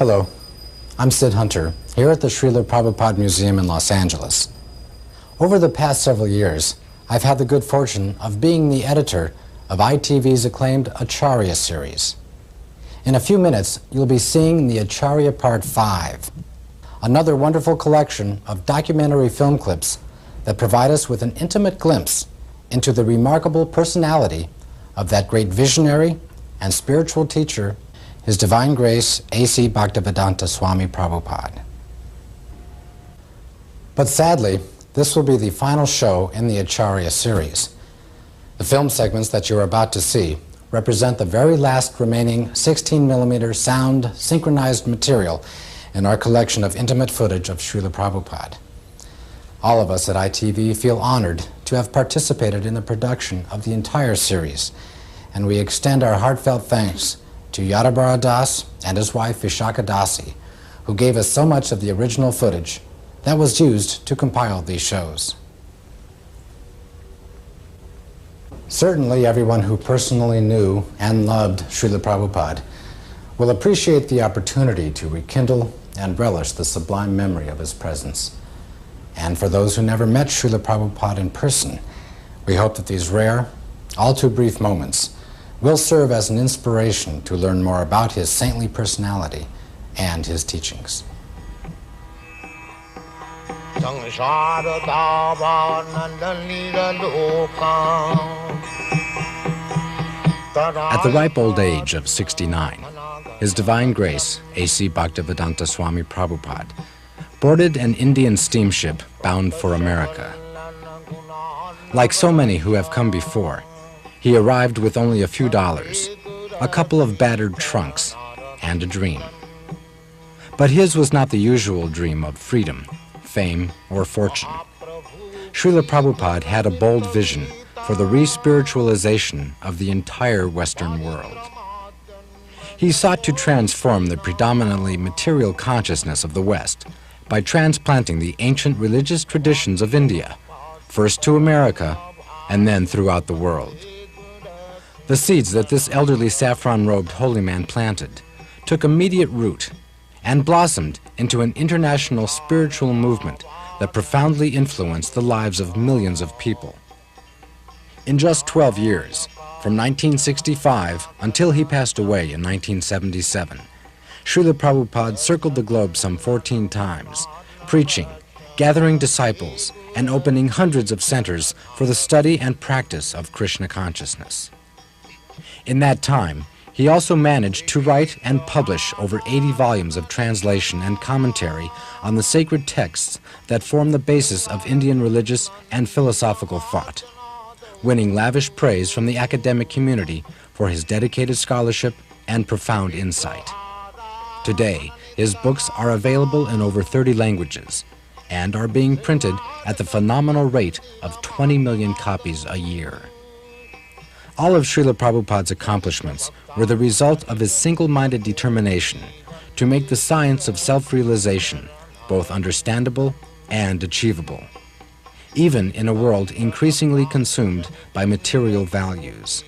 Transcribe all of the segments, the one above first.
Hello, I'm Sid Hunter, here at the Srila Prabhupada Museum in Los Angeles. Over the past several years, I've had the good fortune of being the editor of ITV's acclaimed Acharya series. In a few minutes, you'll be seeing the Acharya Part 5, another wonderful collection of documentary film clips that provide us with an intimate glimpse into the remarkable personality of that great visionary and spiritual teacher, His Divine Grace A.C. Bhaktivedanta Swami Prabhupada. But sadly, this will be the final show in the Acharya series. The film segments that you're about to see represent the very last remaining 16mm sound synchronized material in our collection of intimate footage of Srila Prabhupada. All of us at ITV feel honored to have participated in the production of the entire series, and we extend our heartfelt thanks to Yadabara Das and his wife Vishaka Dasi, who gave us so much of the original footage that was used to compile these shows. Certainly everyone who personally knew and loved Srila Prabhupada will appreciate the opportunity to rekindle and relish the sublime memory of his presence. And for those who never met Srila Prabhupada in person, we hope that these rare, all too brief moments will serve as an inspiration to learn more about his saintly personality and his teachings. At the ripe old age of 69, His Divine Grace A.C. Bhaktivedanta Swami Prabhupada boarded an Indian steamship bound for America. Like so many who have come before, he arrived with only a few dollars, a couple of battered trunks, and a dream. But his was not the usual dream of freedom, fame, or fortune. Srila Prabhupada had a bold vision for the re-spiritualization of the entire Western world. He sought to transform the predominantly material consciousness of the West by transplanting the ancient religious traditions of India, first to America and then throughout the world. The seeds that this elderly saffron-robed holy man planted took immediate root and blossomed into an international spiritual movement that profoundly influenced the lives of millions of people. In just 12 years, from 1965 until he passed away in 1977, Srila Prabhupada circled the globe some 14 times, preaching, gathering disciples, and opening hundreds of centers for the study and practice of Krishna consciousness. In that time, he also managed to write and publish over 80 volumes of translation and commentary on the sacred texts that form the basis of Indian religious and philosophical thought, winning lavish praise from the academic community for his dedicated scholarship and profound insight. Today, his books are available in over 30 languages and are being printed at the phenomenal rate of 20 million copies a year. All of Srila Prabhupada's accomplishments were the result of his single-minded determination to make the science of self-realization both understandable and achievable, even in a world increasingly consumed by material values.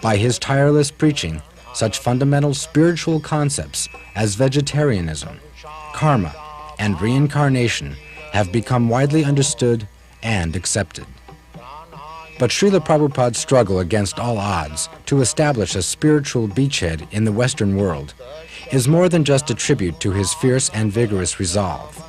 By his tireless preaching, such fundamental spiritual concepts as vegetarianism, karma, and reincarnation have become widely understood and accepted. But Srila Prabhupada's struggle against all odds to establish a spiritual beachhead in the Western world is more than just a tribute to his fierce and vigorous resolve.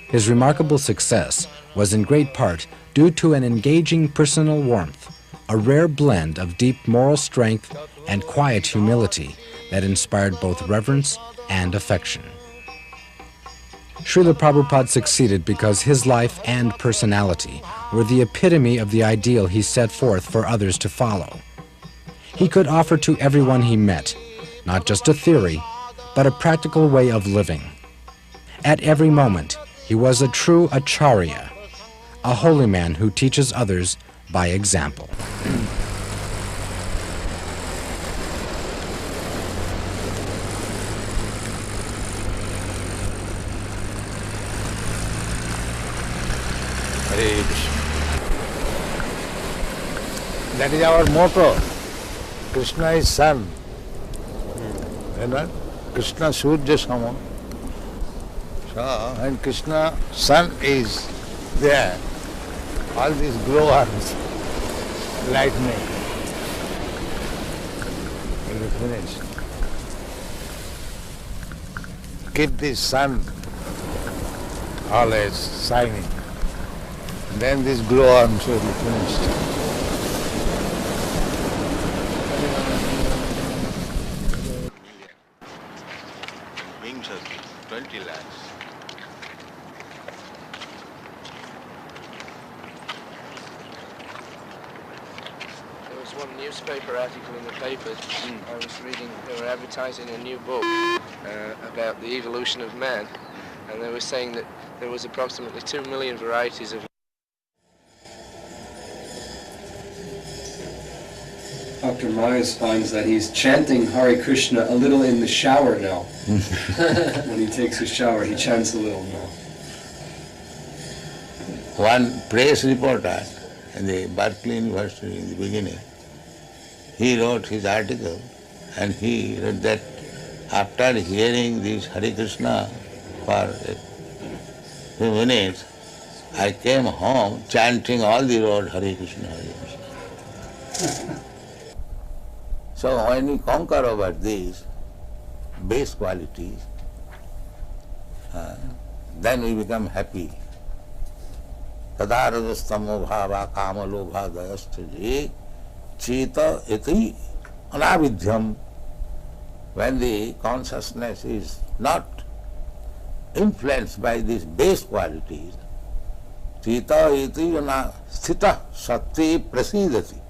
His remarkable success was in great part due to an engaging personal warmth, a rare blend of deep moral strength and quiet humility that inspired both reverence and affection. Srila Prabhupada succeeded because his life and personality were the epitome of the ideal he set forth for others to follow. He could offer to everyone he met, not just a theory, but a practical way of living. At every moment, he was a true Acharya, a holy man who teaches others by example. That is our motto. Krishna is Son. You know? Krishna Surya Sama. So when Krishna sun is there, all these glowworms, lightning, will be finished. Keep the sun always shining. Then these glowworms will be finished. Wings of 20 lakhs. There was one newspaper article in the paper I was reading. They were advertising a new book about the evolution of man, and they were saying that there was approximately 2 million varieties of. Dr. Myers finds that he's chanting Hare Krishna a little in the shower now. When he takes his shower, he chants a little now. One press reporter in the Berkeley University in the beginning, he wrote his article and he wrote that after hearing this Hare Krishna for a few minutes, I came home chanting all the road Hare Krishna, Hare Krishna. So when we conquer over these base qualities, then we become happy. Tada rajastamo bhava kama lobha dayastaje cheta iti anavidhyam. When the consciousness is not influenced by these base qualities, cheta iti sthita sati prasidati.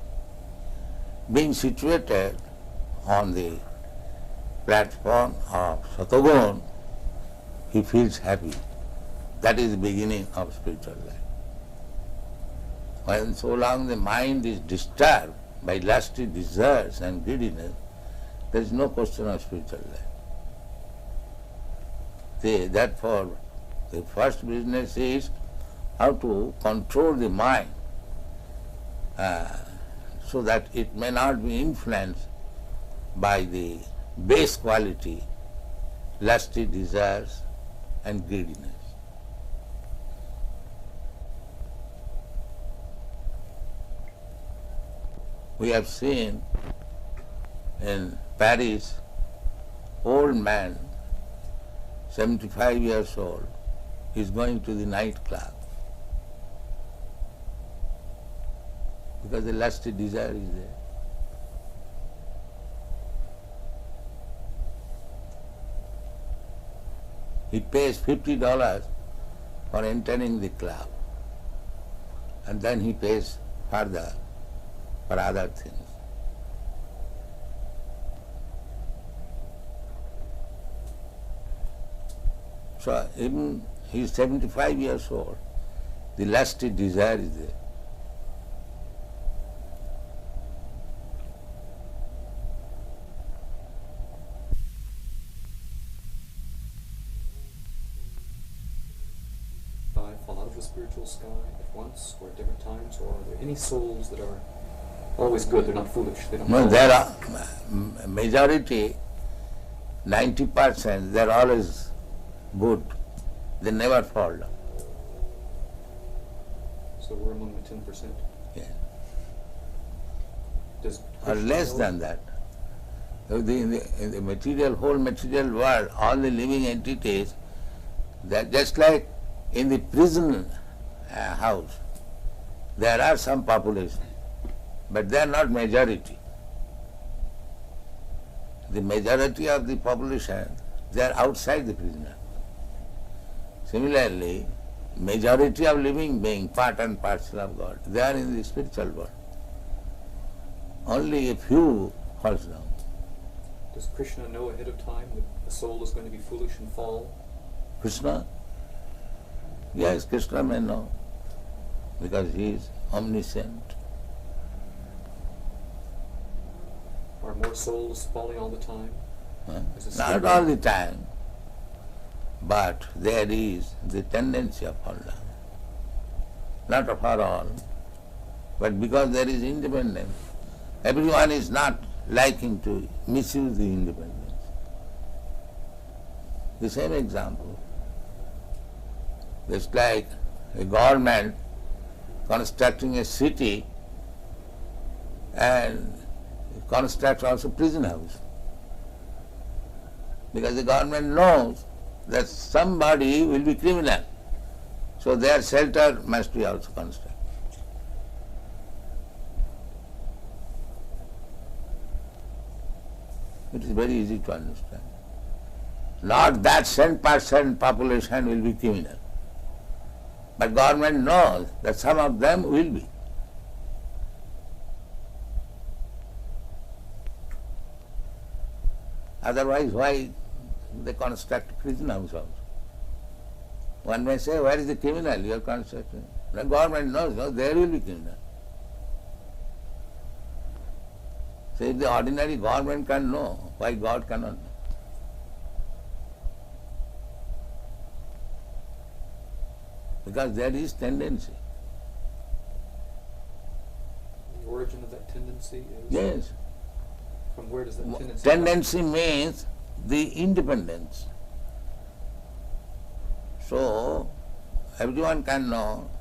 Being situated on the platform of Satogun, he feels happy. That is the beginning of spiritual life. When so long the mind is disturbed by lusty desires and greediness, there is no question of spiritual life. Therefore, the first business is how to control the mind so that it may not be influenced by the base quality, lusty desires and greediness. We have seen in Paris, old man, 75 years old, is going to the nightclub because the lusty desire is there. He pays $50 for entering the club, and then he pays further for other things. So even he is 75 years old, the lusty desire is there. Fall out of the spiritual sky at once or at different times, or are there any souls that are always good, they're not foolish? They don't No, fall there out? are majority, 90%, they are always good. They never fall down. So we're among the 10%. Yeah. Does Or Krishna less know- than that. In the material, whole material world, all the living entities, they are just like in the prison house. There are some population, but they are not majority. The majority of the population, they are outside the prison house. Similarly, majority of living beings, part and parcel of God, they are in the spiritual world. Only a few falls down. Does Krishna know ahead of time that a soul is going to be foolish and fall? Krishna? Yes, Krishna may know, because he is omniscient. Are more souls falling all the time? Huh? Is it Not still- all the time, but there is the tendency of fall down. Not for all, but because there is independence. Everyone is not liking to misuse the independence. The same example. It's like a government constructing a city and construct also prison house. Because the government knows that somebody will be criminal. So their shelter must be also constructed. It is very easy to understand. Not that 10% population will be criminal. But government knows that some of them will be. Otherwise, why they construct prison house also? One may say, where is the criminal you are constructing? The government knows, no, there will be criminal. So if the ordinary government can know, why God cannot know? Because there is tendency. The origin of that tendency is? Yes. From where does that tendency come? Tendency means the independence. So, everyone can know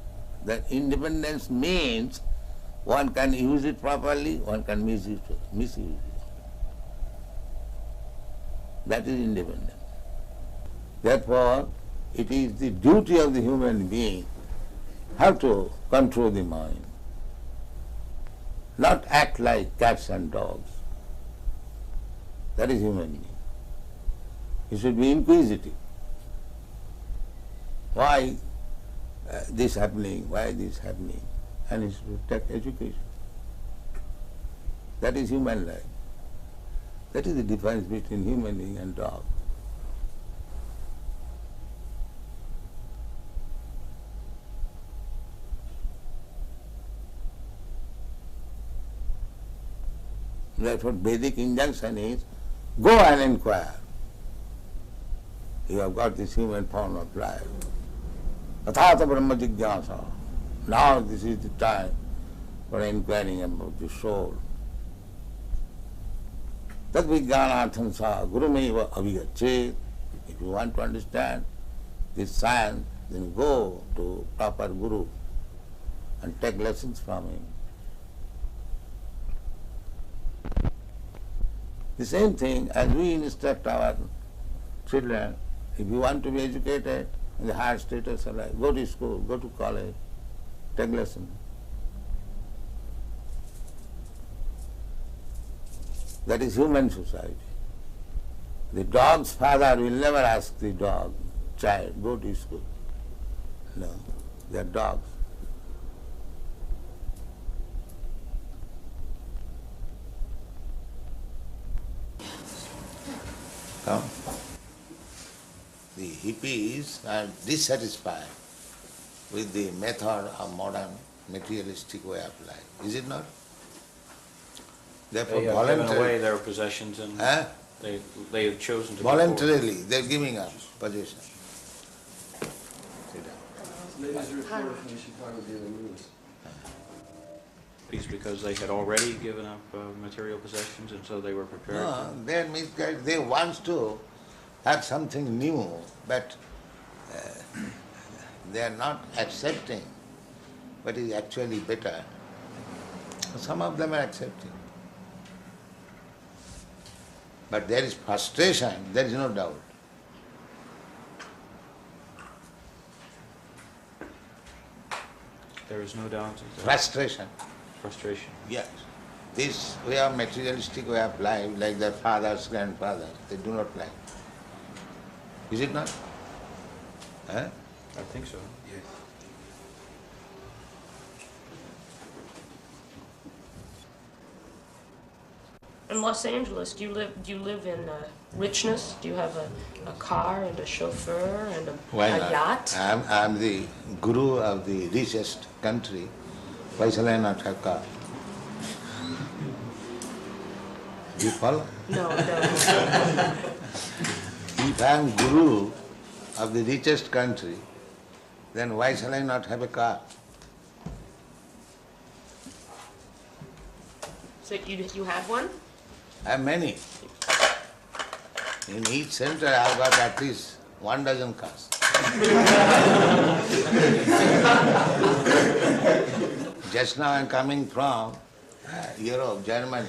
that independence means one can use it properly, one can misuse it. That is independence. Therefore, it is the duty of the human being how to control the mind, not act like cats and dogs. That is human being. He should be inquisitive. Why this happening? Why this happening? And he should take education. That is human life. That is the difference between human being and dog. Therefore, Vedic injunction is, go and inquire. You have got this human form of life. Tathata Brahma Jigyasa. Now this is the time for inquiring about the soul. Tad vijnanatham sa gurumeva avigachet. If you want to understand this science, then go to proper guru and take lessons from him. The same thing as we instruct our children, if you want to be educated in the higher status of life, go to school, go to college, take lessons. That is human society. The dog's father will never ask the dog, child, go to school. No, they are dogs. Come. The hippies are dissatisfied with the method of modern materialistic way of life. Is it not? Therefore, They have given away their possessions and they have chosen to voluntarily they're giving up possessions. Latest report from the Chicago Daily News. peace because they had already given up material possessions and so they were prepared. No, they are misguided. They want to have something new, but they are not accepting what is actually better. Some of them are accepting. But there is frustration, there is no doubt. There is no doubt. Frustration. Frustration. Yes. This way of materialistic way of life, like their fathers, grandfathers, they do not like. Is it not? Huh? I think so. Yes. In Los Angeles, do you live in richness? Do you have a car and a chauffeur and a yacht? I'm the guru of the richest country. Why shall I not have car? Do you follow? No, I don't. If I am guru of the richest country, then why shall I not have a car? So you have one? I have many. In each center I've got at least 1 dozen cars. Just now I'm coming from Europe, Germany.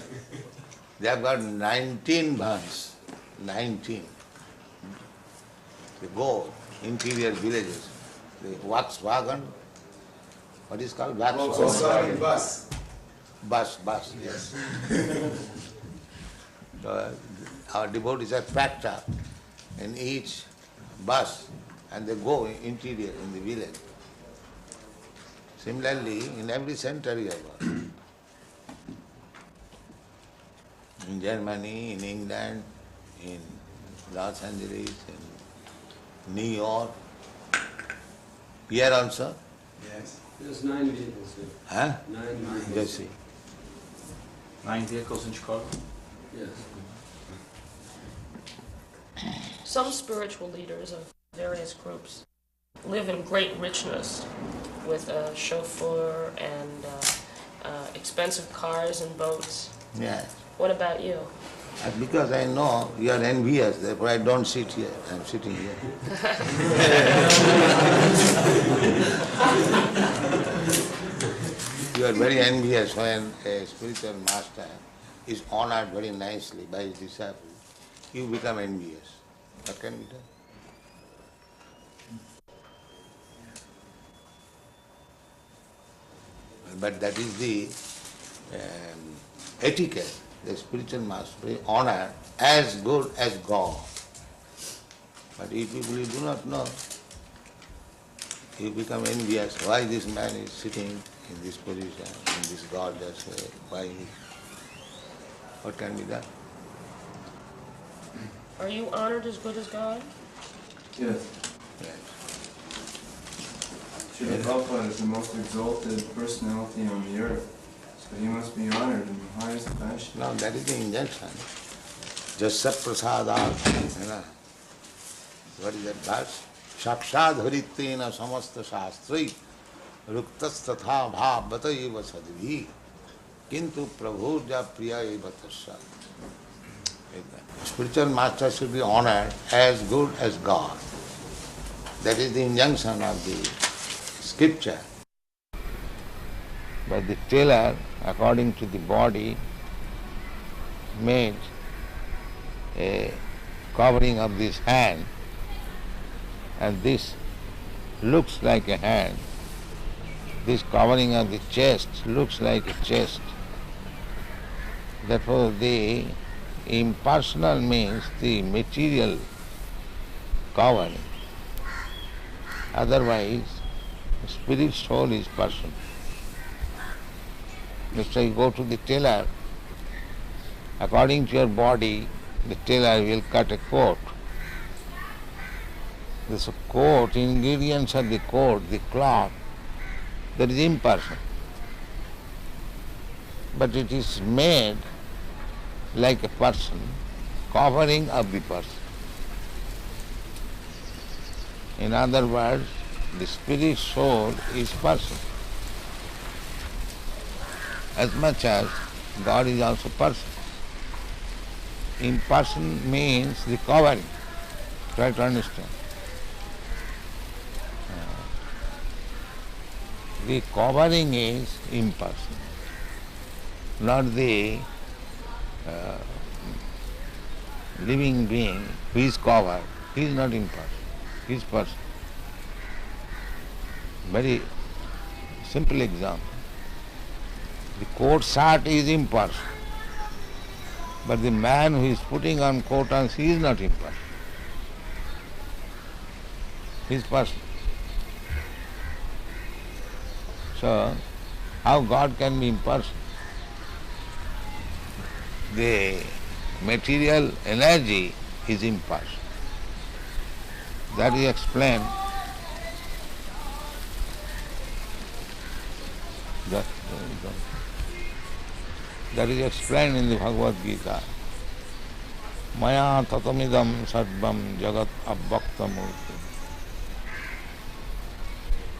They have got 19 vans. 19. They go interior villages. The Volkswagen, what is called? Volkswagen bus. Bus, yes. So, our devotees are packed up in each bus and they go interior in the village. Similarly, in every center you have got. In Germany, in England, in Los Angeles, in New York. Here also? Yes. There's 9 vehicles here. Huh? 9 vehicles. Just see. 9 vehicles in Chicago? Yes. Some spiritual leaders of various groups live in great richness with a chauffeur and expensive cars and boats. Yes. What about you? Because I know you are envious, therefore I don't sit here. I'm sitting here. You are very envious when a spiritual master is honored very nicely by his disciples. You become envious. What can be done? But that is the etiquette. The spiritual master is honored as good as God. But if people you do not know, you become envious. Why this man is sitting in this position, in this gorgeous way? Why? What can be done? Are you honored as good as God? Yes. Yes. Srila Prabhupada is the most exalted personality on the earth. So he must be honored in the highest fashion. Now that is the injunction. Jasya prasadat. What is that verse? Shakshad haritvena samasta shastri ruktas tatha bhavata eva sadvi kintu prabhurja priya eva tasya. Spiritual master should be honored as good as God. That is the injunction of the scripture. But the tailor, according to the body, made a covering of this hand, and this looks like a hand. This covering of the chest looks like a chest. Therefore the impersonal means the material covering. Otherwise, spirit soul is person. Let's say you go to the tailor, according to your body, the tailor will cut a coat. This coat, ingredients of the coat, the cloth, that is impersonal. But it is made like a person, covering of the person. In other words, the spirit soul is person. As much as God is also person. Imperson means the covering. Try to understand. The covering is impersonal, not the living being who is covered. He is not impersonal, he is person. Very simple example. The coat shirt is impersonal, but the man who is putting on coat and he is not impersonal. He is person. So, how God can be impersonal? The material energy is impersonal. That is explained. That is explained in the Bhagavad Gita. Maya tatamidam sarvam jagat abbaktamurti.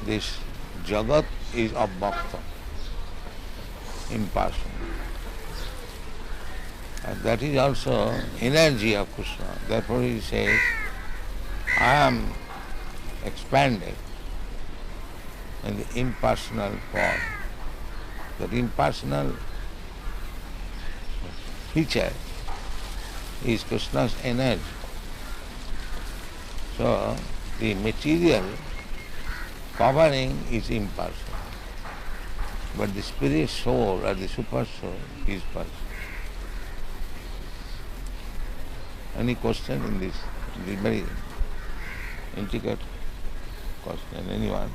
This jagat is abbakta, impersonal. And that is also energy of Krishna. Therefore he says, I am expanded in the impersonal form. That impersonal feature is Krishna's energy. So the material covering is impersonal, but the spirit soul or the super soul is personal. Any question in this? The very intricate question. Anyone?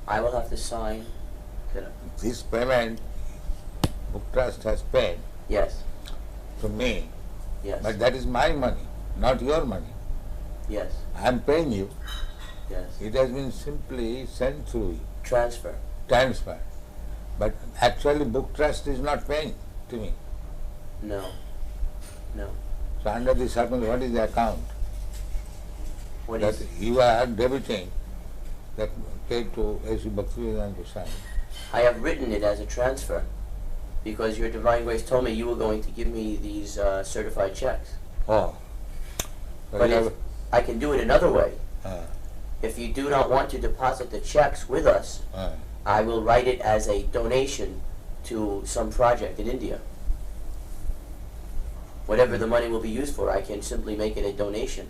I will have to sign. This payment, Book Trust has paid Yes. to me, Yes. but that is my money, not your money. Yes. I am paying you. Yes. It has been simply sent through you, Transfer. transfer. But actually Book Trust is not paying to me. No. No. So under the circumstance, what is the account? What That is? you are debiting that paid to A.C. Bhaktivedanta Swami. I have written it as a transfer because your Divine Grace told me you were going to give me these certified checks. Oh. So But you if have- I can do it another way. uh, If you do not want to deposit the checks with us, uh, I will write it as a donation to some project in India. Whatever the money will be used for, I can simply make it a donation.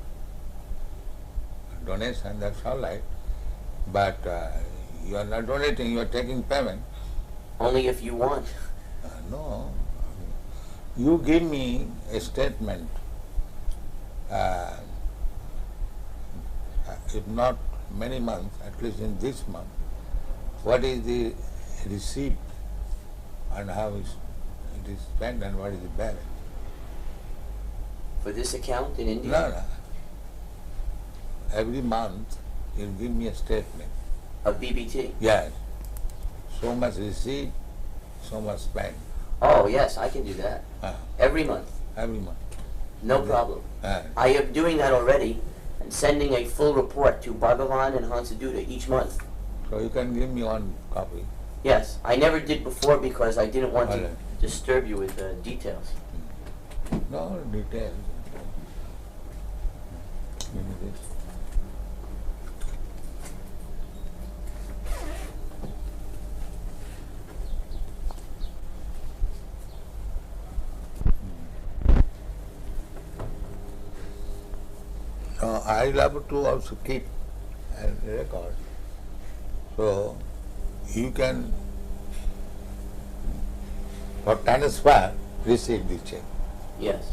donation, that's all right. But you are not donating, you are taking payment. Only if you want. No. You give me a statement, if not many months, at least in this month, what is the receipt and how it is spent and what is the balance. For this account in India? No. Every month you give me a statement. Of BBT? Yes. So much receipt, so much spent. Oh, yes, I can do that. Every month. Every month. No problem. Uh, I am doing that already and sending a full report to Bhagavan and Hansaduta each month. So you can give me one copy. Yes, I never did before because I didn't want to Alright. disturb you with details. No details. Give me this. I love to also keep and record. So you can, for transfer, receive the check. Yes.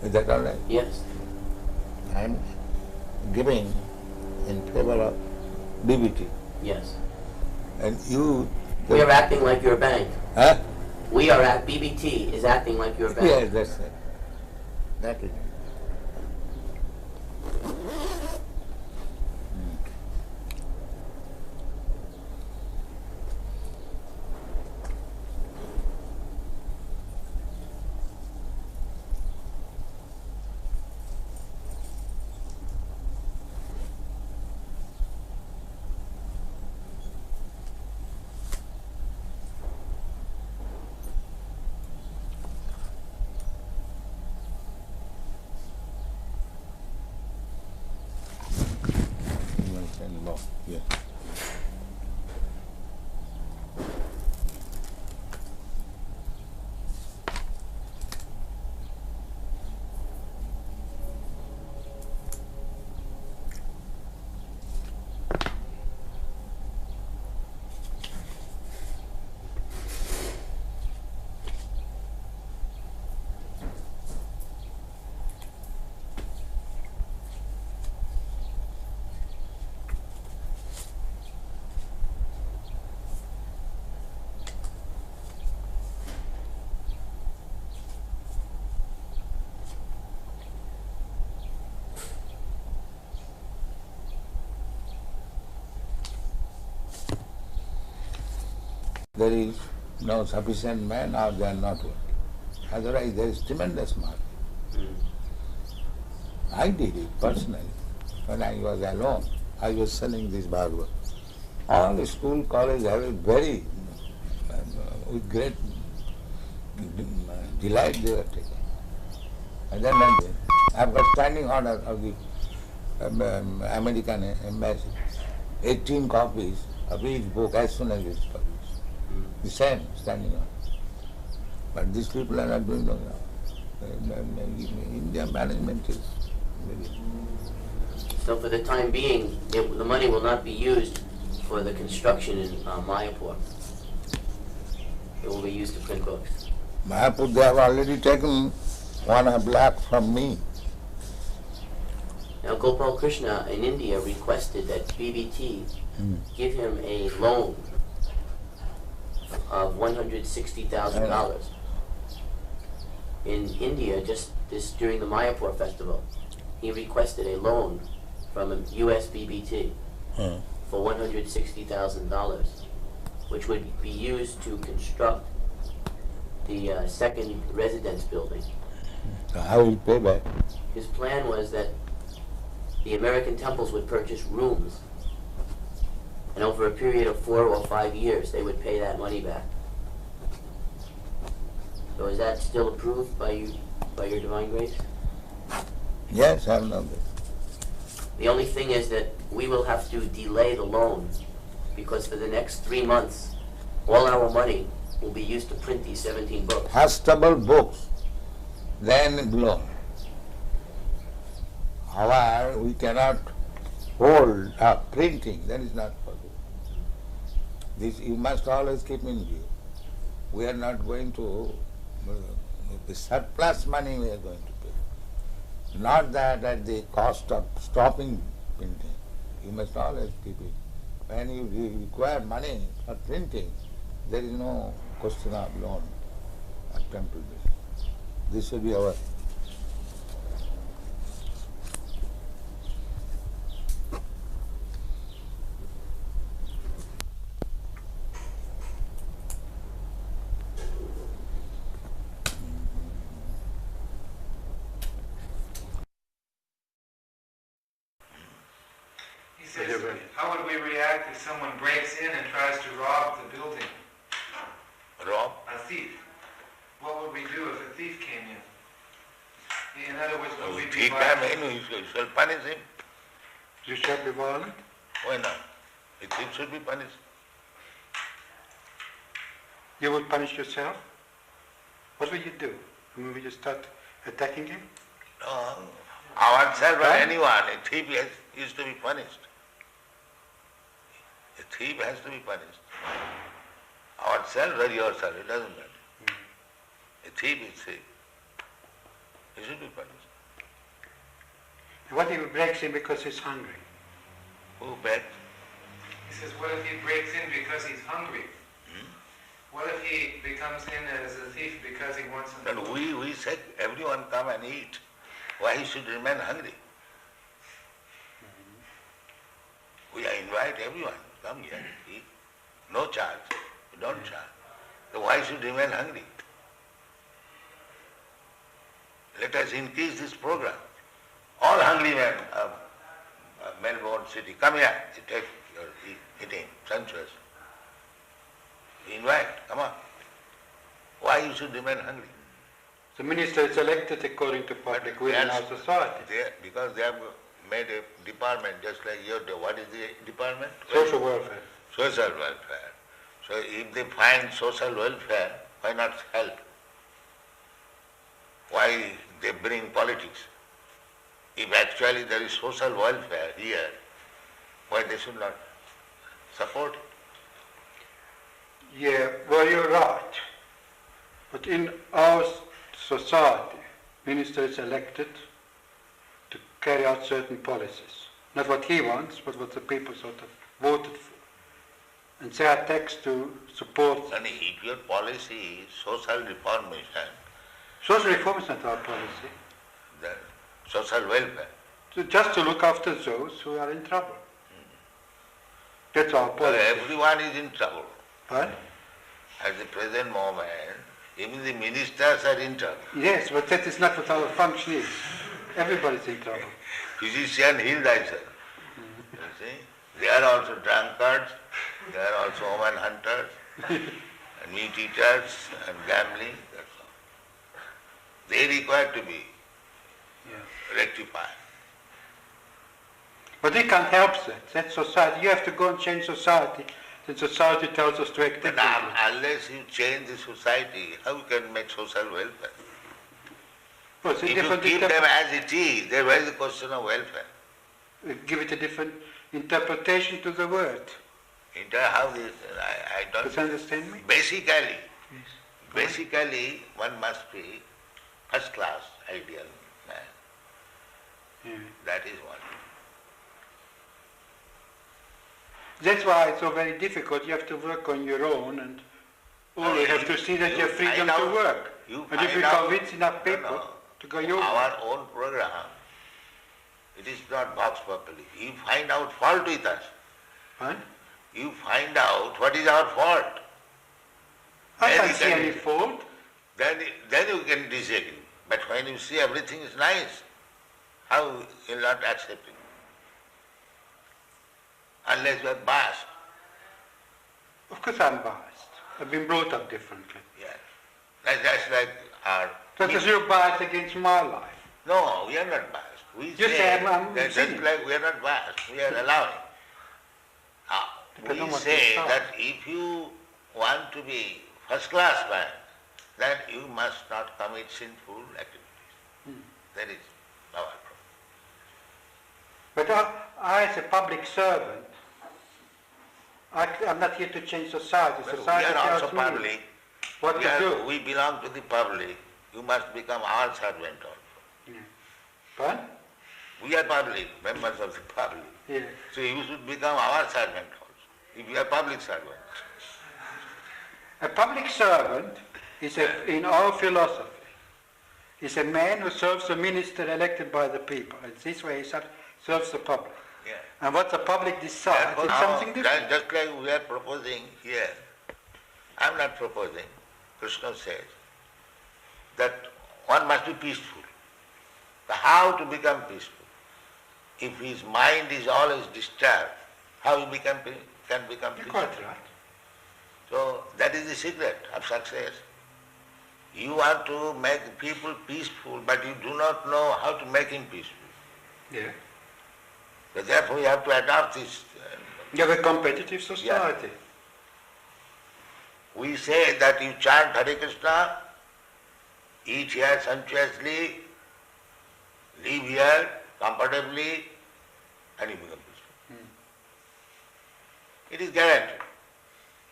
Is that all right? Yes. I am giving in favor of DBT. Yes. And you... We are acting like your bank. Huh? We are at BBT is acting like your bank. Yes, that's it. That is it. Yeah. There is no sufficient man or they are not working. Otherwise there is tremendous market. I did it personally. When I was alone, I was selling this Bhagavad. All the school, college have it very with great delight they were taking. And then one day, I've got standing order of the American embassy, 18 copies of each book as soon as it's published. The same standing order. But these people are not doing that now. India management is very... So for the time being, the money will not be used for the construction in Mayapur. It will be used to print books. Mayapur, they have already taken 1.5 lakh from me. Now Gopal Krishna in India requested that BBT give him a loan of $160,000. In India, just this during the Mayapur festival, he requested a loan from a US BBT for $160,000, which would be used to construct the second residence building. I will pay back. His plan was that the American temples would purchase rooms, and over a period of 4 or 5 years, they would pay that money back. So is that still approved by you, by your Divine Grace? Yes, I know that. The only thing is that we will have to delay the loan, because for the next 3 months, all our money will be used to print these 17 books. Fastable books, then loan. However, we cannot hold up printing, that is not possible. This you must always keep in view. We are not going to, the surplus money we are going to pay. Not that at the cost of stopping printing. You must always keep it. When you require money for printing, there is no question of loan at temple basis. This should be our... How would we react if someone breaks in and tries to rob the building? Rob? A thief. What would we do if a thief came in? In other words, would we be Thief came in, you shall punish him. You shall be violent? Why not? A thief should be punished. You would punish yourself? What would you do? Would you start attacking him? No. Ourselves or anyone, a thief is to be punished. A thief has to be punished. Ourselves or yourself, it doesn't matter. A thief is thief. He should be punished. What if he breaks in because he's hungry? Who begs? He says, what if he breaks in because he's hungry? What if he becomes in as a thief because he wants something? But we said everyone come and eat. Why he should remain hungry? We invite everyone, come here, eat. No charge. We don't charge. So why should remain hungry? Let us increase this program. All hungry men of Melbourne city, come here, you take your eating, sumptuous. Invite, come on. Why you should remain hungry? The minister is elected according to public will in our society. Because they have made a department just like your, what is the department? Social welfare. Social welfare. So if they find social welfare, why not help? Why they bring politics? If actually there is social welfare here, why they should not support it? Yeah, well, you're right. But in our society, minister is elected to carry out certain policies. Not what he wants, but what the people sort of voted for. And they are taxed to support. And if your policy is social reformation, social reform is not our policy. The social welfare. So just to look after those who are in trouble. That's our policy. Well, everyone is in trouble. What? At the present moment, even the ministers are in trouble. Yes, but that is not what our function is. Everybody's in trouble. Physician, heal thyself. You see? They are also drunkards, they are also woman hunters. and meat eaters and gambling, that's all. They require to be rectified. But we can't help that. That's society. You have to go and change society. Then society tells us to act But differently. unless you change the society, how you can make social welfare? Well, it's a If you different keep them as it is, then where is the question of welfare? give it a different interpretation to the word. How this, I don't... Does you understand me? Basically, one must be first class ideal man. That is one. That's why it's so very difficult. You have to work on your own and always have to see that you have freedom to work. And if you convince enough people to go your way. Our own program, it is not box properly. You find out fault with us. What? You find out what is our fault. I can't see any fault. Then you can disagree. But when you see everything is nice, how you will not accept it? Unless you are biased. Of course I'm biased. I've been brought up differently. Yes. That's like our... That is your bias against my life. No, we are not biased. We You say I'm that sinning. just like we are not biased, we are allowing. We say that if you want to be first class man, then you must not commit sinful activities. That is our problem. But I as a public servant, I'm not here to change society. Well, Society we are also tells me public. what to do. We belong to the public. You must become our servant also. What? We are public, members of the public. Yeah. So you should become our servant also, if you are public servant. A public servant is, in our philosophy, is a man who serves a minister elected by the people. And this way he serves the public. Yeah. And what the public decides is something different. Just like we are proposing here, I am not proposing, Krishna says, that one must be peaceful. How to become peaceful? If his mind is always disturbed, how he can become peaceful? Quite right. So that is the secret of success. You want to make people peaceful, but you do not know how to make him peaceful. Yeah. So therefore you have to adopt this. You have a competitive society. We say that you chant Hare Krishna, eat here sumptuously, live here comfortably, and you become peaceful. It is guaranteed.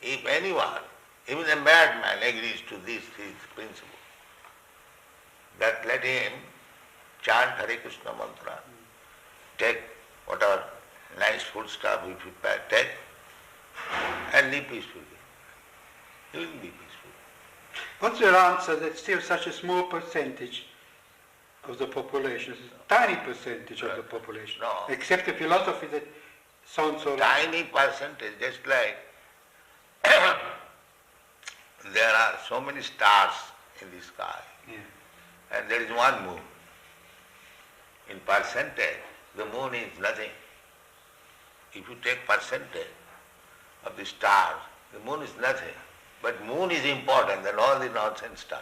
If anyone, even a madman, agrees to this principle, that let him chant Hare Krishna mantra, take whatever nice food stuff we prepare, take, and live peacefully. He will be peaceful. What's your answer that still such a small percentage of the population, tiny percentage of the population, accept a philosophy that sounds so tiny percentage, just like there are so many stars in the sky, and there is one moon. In percentage, the moon is nothing. If you take percentage of the stars, the moon is nothing. But moon is important than all the nonsense stars.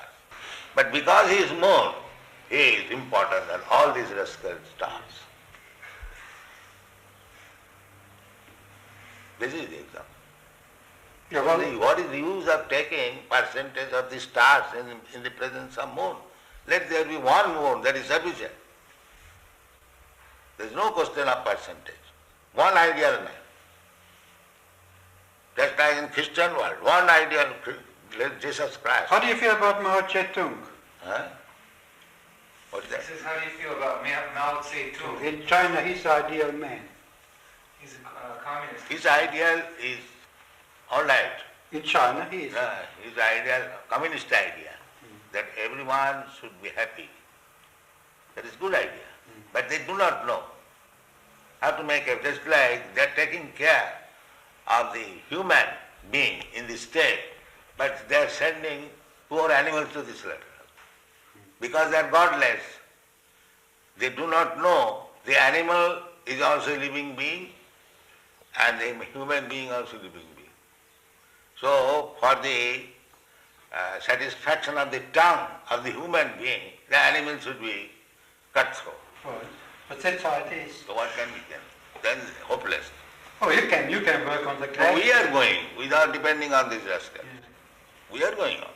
But because he is moon, he is important than all these rascal stars. This is the example. What is the use of taking percentage of the stars in the presence of moon? Let there be one moon, that is sufficient. There is no question of percentage. One ideal man. Just like in Christian world, one ideal Jesus Christ. How do you feel about Mao Zedong? Huh? What is that? He says, how do you feel about Mao Zedong? In China, he's the ideal man. He's a communist. His ideal is all right. In China, he is. His ideal, communist idea, that everyone should be happy. That is good idea. But they do not know how to make it. Just like they are taking care of the human being in this state, but they are sending poor animals to this level. Because they are godless. They do not know the animal is also a living being and the human being also a living being. So for the satisfaction of the tongue of the human being, the animal should be cut through. Right. But that's how it is. So what can be done? Then hopeless. Oh, you can work on the So grass. we are going without depending on this rascal. Yeah. We are going on.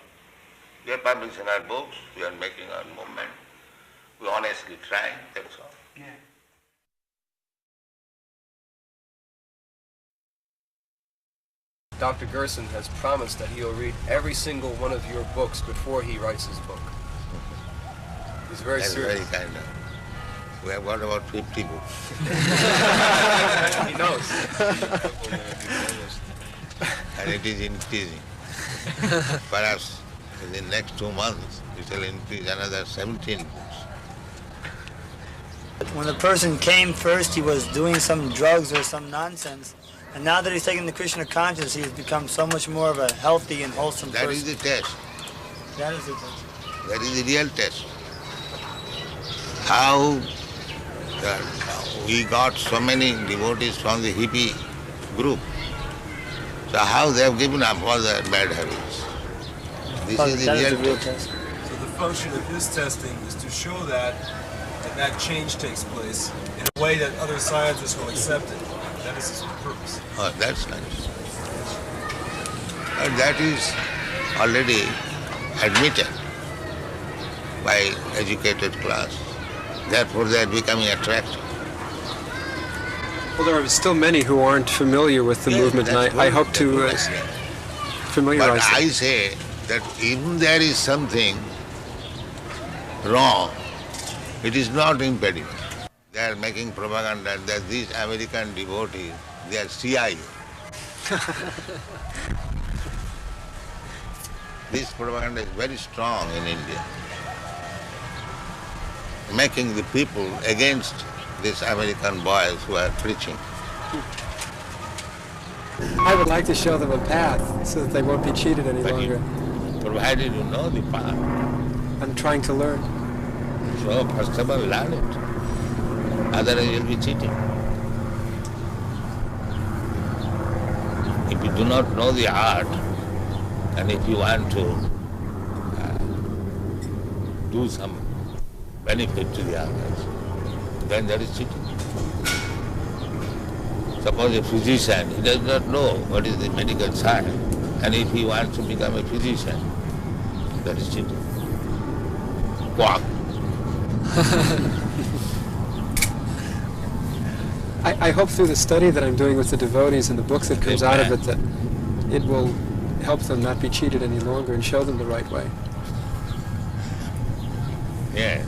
We are publishing our books, we are making our movement. We honestly try, that's all. Yeah. Dr. Gerson has promised that he'll read every single one of your books before he writes his book. He's very That's serious. very kind of. We have got about 50 books. He knows. And it is increasing. Perhaps in the next 2 months, it will increase another 17 books. When the person came first, he was doing some drugs or some nonsense. And now that he's taken the Krishna consciousness, he has become so much more of a healthy and wholesome That person. is the test. That is the test. That is the real test. How we got so many devotees from the hippie group. So how they have given up all their bad habits. This is the real test. So the function of his testing is to show that that change takes place in a way that other scientists will accept it. That is his purpose. Oh, that's nice. And that is already admitted by educated class. Therefore, they are becoming attractive. Well, there are still many who aren't familiar with the movement, and I hope to familiarize But them. I say that even there is something wrong, it is not impediment. They are making propaganda that these American devotees, they are CIA. This propaganda is very strong in India, making the people against these American boys who are preaching. I would like to show them a path so that they won't be cheated any longer. Provided you know the path. I'm trying to learn. So first of all, learn it. Otherwise you'll be cheating. If you do not know the art, and if you want to do some benefit to the others, then that is cheating. Suppose a physician, he does not know what is the medical science, and if he wants to become a physician, that is cheating. Quack. I hope through the study that I'm doing with the devotees and the books that comes out of it that it will help them not be cheated any longer and show them the right way. Yeah.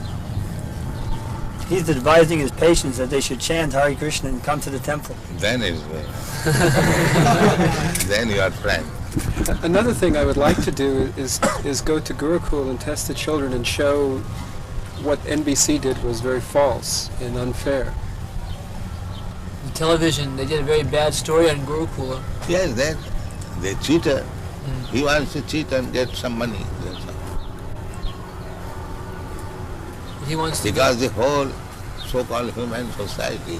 He's advising his patients that they should chant Hare Krishna and come to the temple. Then it is well. Then you are friend. Another thing I would like to do is go to Gurukul and test the children and show what NBC did was very false and unfair. On television, they did a very bad story on Gurukula. Yes, then they cheated. He wants to cheat and get some money. That's all. He wants to Because the whole so-called human society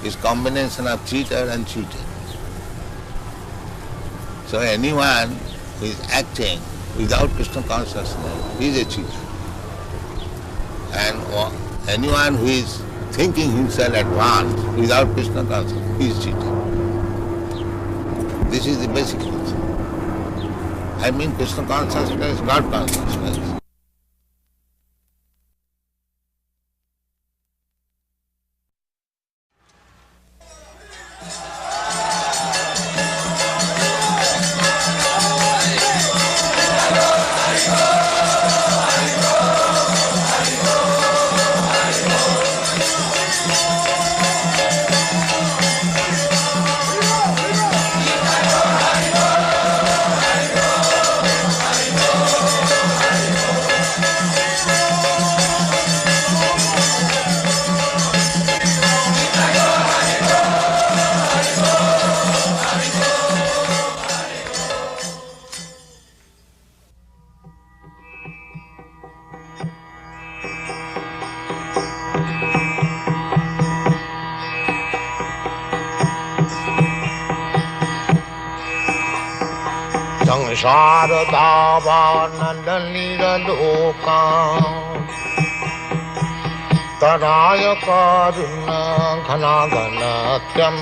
is combination of cheater and cheated. So anyone who is acting without Krishna consciousness is a cheater. And anyone who is thinking himself advanced without Krishna consciousness, he is cheating. This is the basic principle. I mean Krishna consciousness, God consciousness. संसारदावानलनिरलोका तराय कारुण्य घनाघनत्यम्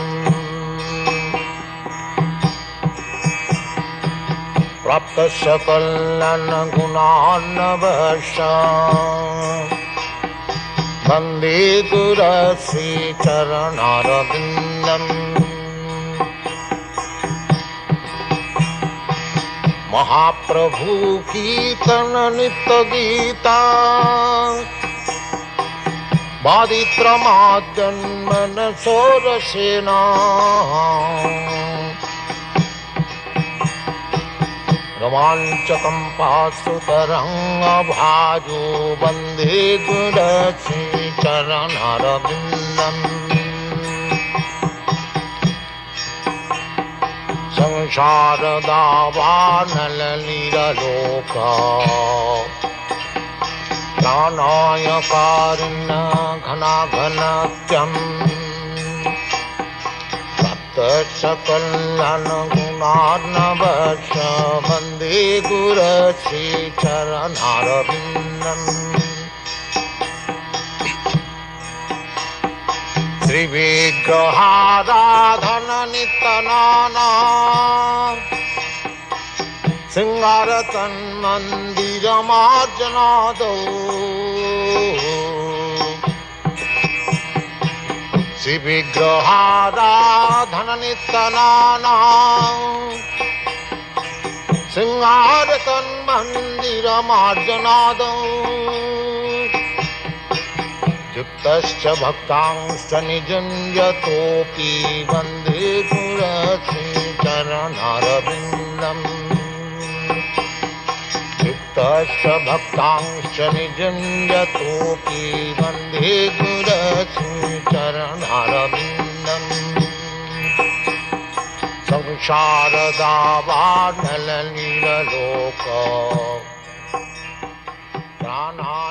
प्राप्त सकलन गुणान्नवश वन्दे गुरश्री चरणारविन्दम् महाप्रभु कीर्तन नित्य गीता बादित्रमाद्यन्मन सोरसेना रोमाञ्चकम्पासुतरङ्गभाजो वन्दे गुरश्री चरणारविन्दम् संसारदावानलनिरलोका प्राणाय कारुण्य घनाघनत्यम् सकलन गुणार्णवश वन्दे गुरश्री चरणारविन्दम् श्रीविग्रहाराधन नित्यनाना सिंगारतन्मन्दिरमार्जनादौ श्रीविग्रहाराधन नित्यनाना सिंहारतन्मन्दिरमार्जनादौ युक्तश्च भक्तांश्च निजुञ्जतोऽपि वन्दे गुरश्री चरणारविन्दम् युक्तश्च भक्तांश्च निजुञ्जतोऽपि वन्दे गुरश्री चरणारविन्दम् संसारदावानलनिरलोका प्राणाय